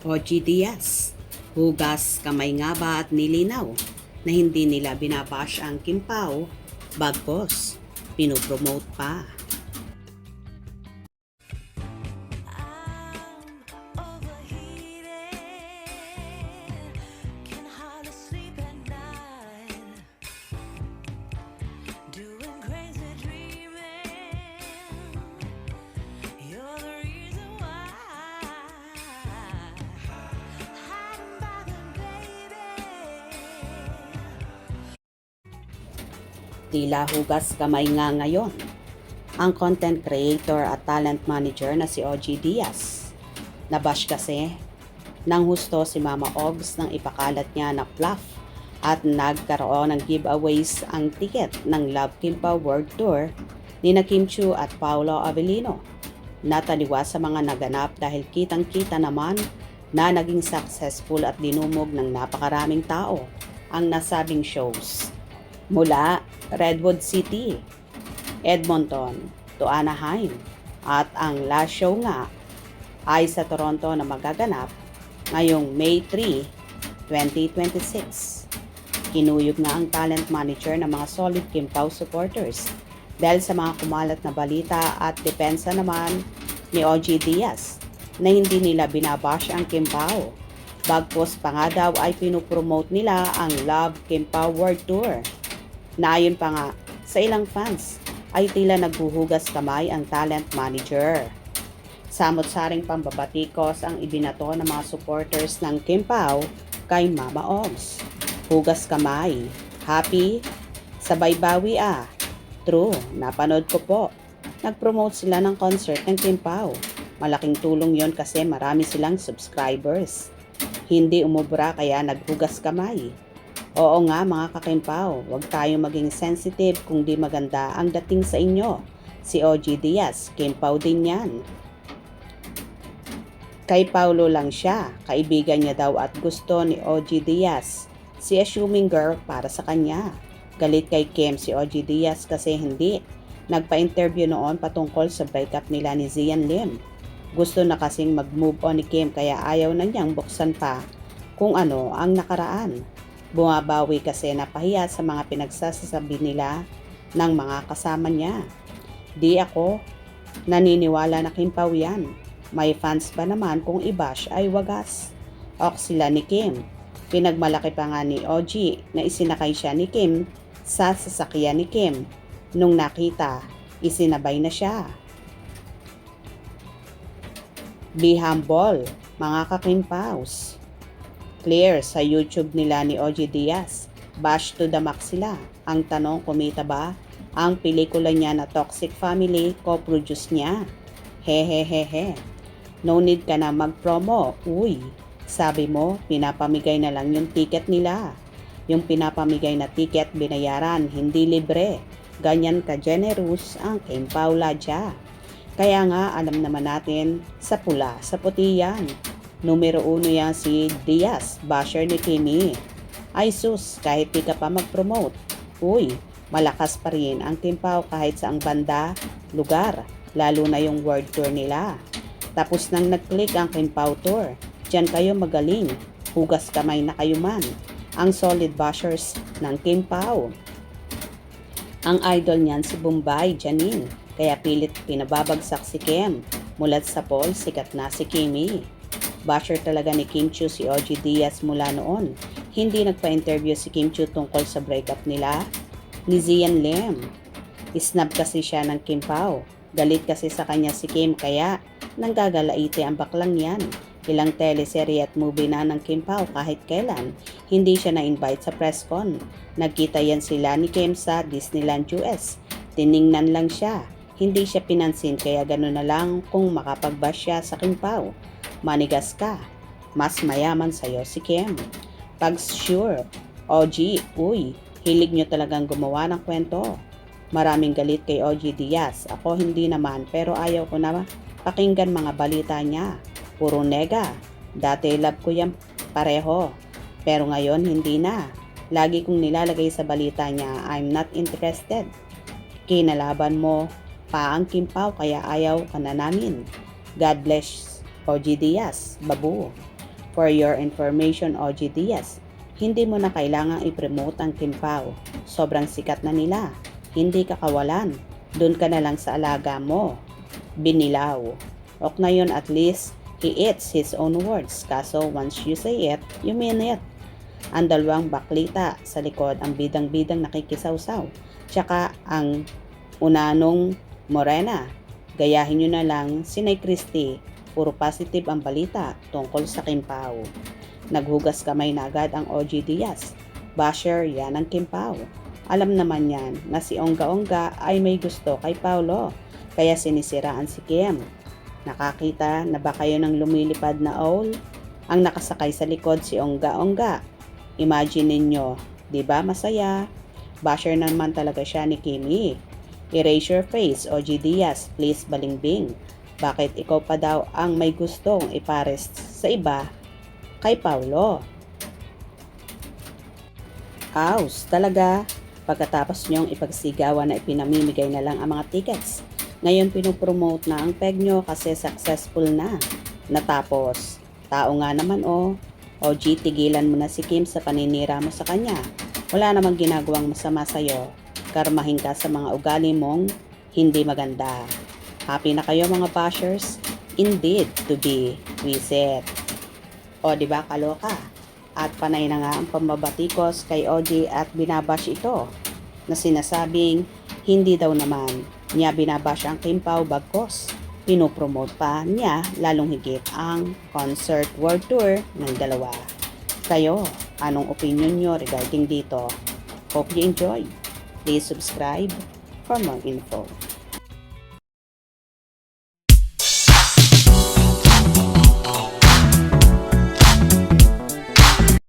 OG Diaz, hugas kamay nga ba at nilinaw na hindi nila binabash ang Kim Pao, bagkos pinopromote pa. Tila hugas kamay nga ngayon ang content creator at talent manager na si OG Diaz. Nabash kasi nang husto si Mama Ogs nang ipakalat niya na fluff at nagkaroon ng giveaways ang ticket ng Love Kim Pao World Tour ni na Kim Chiu at Paolo Avellino. Nataliwa sa mga naganap dahil kitang-kita naman na naging successful at dinumog ng napakaraming tao ang nasabing shows. Mula Redwood City, Edmonton to Anaheim at ang last show nga ay sa Toronto na magaganap ngayong May 3, 2026. Kinuyog nga ang talent manager ng mga solid Kim Pao supporters dahil sa mga kumalat na balita at depensa naman ni OG Diaz na hindi nila binabash ang Kim Pao. Bagpos pa nga daw ay pinopromote nila ang Love Kim Pao World Tour. Na ayon pa nga sa ilang fans ay tila naghuhugas kamay ang talent manager. Samot-saring pambabatikos ang ibinato ng mga supporters ng Kim Pao kay Mama Ogs. Hugas kamay. Happy? Sabay bawi ah. True, napanood ko po. Nag-promote sila ng concert ng Kim Pao. Malaking tulong yon kasi marami silang subscribers. Hindi umubra kaya naghugas kamay. Oo nga mga kakimpaw, huwag tayong maging sensitive kung di maganda ang dating sa inyo. Si OG Diaz, Kimpaw din yan. Kay Paulo lang siya, kaibigan niya daw at gusto ni OG Diaz. Si assuming girl para sa kanya. Galit kay Kim si OG Diaz kasi hindi. Nagpa-interview noon patungkol sa breakup nila ni Zian Lim. Gusto na kasing mag-move on ni Kim kaya ayaw na niyang buksan pa kung ano ang nakaraan. Bumabawi kasi napahiya sa mga pinagsasabi nila ng mga kasama niya. Di ako naniniwala na Kim Pao yan. May fans ba naman kung i-bash ay wagas. Ok sila ni Kim. Pinagmalaki pa nga ni OG na isinakay siya ni Kim sa sasakyan ni Kim. Nung nakita, isinabay na siya. Be humble, mga kakimpaws. Clear sa YouTube nila ni OG Diaz. Bash to the max sila. Ang tanong, kumita ba ang pelikula niya na Toxic Family co-produce niya? Hehehehe. No need ka na mag-promo. Uy, sabi mo, pinapamigay na lang yung ticket nila. Yung pinapamigay na ticket binayaran, hindi libre. Ganyan ka generous ang Kim Pao Ladya. Kaya nga alam naman natin sa pula, sa puti yan. Numero 1 yan si Diaz, basher ni Kimi. Ay sus, kahit di ka pa mag-promote. Uy, malakas pa rin ang Kim Pao kahit sa ang banda, lugar, lalo na yung world tour nila. Tapos nang nag-click ang Kim Pao tour, dyan kayo magaling, hugas kamay na kayo man. Ang solid bashers ng Kim Pao. Ang idol niyan si Bombay, Janine, kaya pilit pinababagsak si Kim. Mulat sa poll, sikat na si Kimi. Basher talaga ni Kim Chiu si OG Diaz mula noon. Hindi nagpa-interview si Kim Chiu tungkol sa breakup nila ni Zian Lim. Isnab kasi siya ng Kim Pao. Galit kasi sa kanya si Kim kaya nanggagalaite ang baklang yan. Ilang teleserye at movie na ng Kim Pao kahit kailan. Hindi siya na-invite sa press con. Nagkita yan sila ni Kim sa Disneyland US. Tiningnan lang siya. Hindi siya pinansin kaya gano'n na lang kung makapag-bash siya sa Kim Pao. Manigas ka. Mas mayaman sa'yo si Kim. Pag sure, OG, uy, hilig nyo talagang gumawa ng kwento. Maraming galit kay OG Diaz. Ako hindi naman pero ayaw ko na pakinggan mga balita niya. Puro nega. Dati love ko yan pareho. Pero ngayon hindi na. Lagi kong nilalagay sa balita niya, I'm not interested. Kinalaban mo pa ang Kim Pao kaya ayaw ka na namin. God bless OG Diaz, babu. For your information, OG Diaz, hindi mo na kailangang i-promote ang Kim Pao. Sobrang sikat na nila. Hindi ka kawalan. Doon ka na lang sa alaga mo. Binilaw. Ok na yun, at least he eats his own words. Kaso once you say it, you mean it. Ang dalawang baklita sa likod ang bidang-bidang nakikisawsaw. Tsaka ang unanong morena. Gayahin nyo na lang si Nay Christie. Puro positive ang balita tungkol sa Kim Pao. Naghugas kamay na agad ang OG Diaz. Basher yan ang Kim Pao. Alam naman yan na si Ongga-Ongga ay may gusto kay Paolo. Kaya sinisiraan si Kim. Nakakita na ba kayo ng lumilipad na owl? Ang nakasakay sa likod si Ongga-Ongga. Imagine ninyo, di ba masaya? Basher naman talaga siya ni Kimi. Erase your face, OG Diaz, please balingbing. Bakit ikaw pa daw ang may gustong ipares sa iba kay Paolo? Aus, talaga? Pagkatapos nyong ipagsigawan na ipinamimigay na lang ang mga tickets. Ngayon pinupromote na ang peg nyo kasi successful na. Natapos, tao nga naman OG, tigilan mo na si Kim sa paninira mo sa kanya. Wala namang ginagawang masama sa'yo. Karmahin ka sa mga ugali mong hindi maganda. Happy na kayo mga bashers? Indeed to be reset. O diba kaloka? At panay na nga ang pambabatikos kay OG at binabash ito na sinasabing hindi daw naman niya binabash ang Kim Pao bagkos. Pinopromote pa niya lalong higit ang concert world tour ng dalawa. Kayo, anong opinion nyo regarding dito? Hope you enjoy. Please subscribe for more info.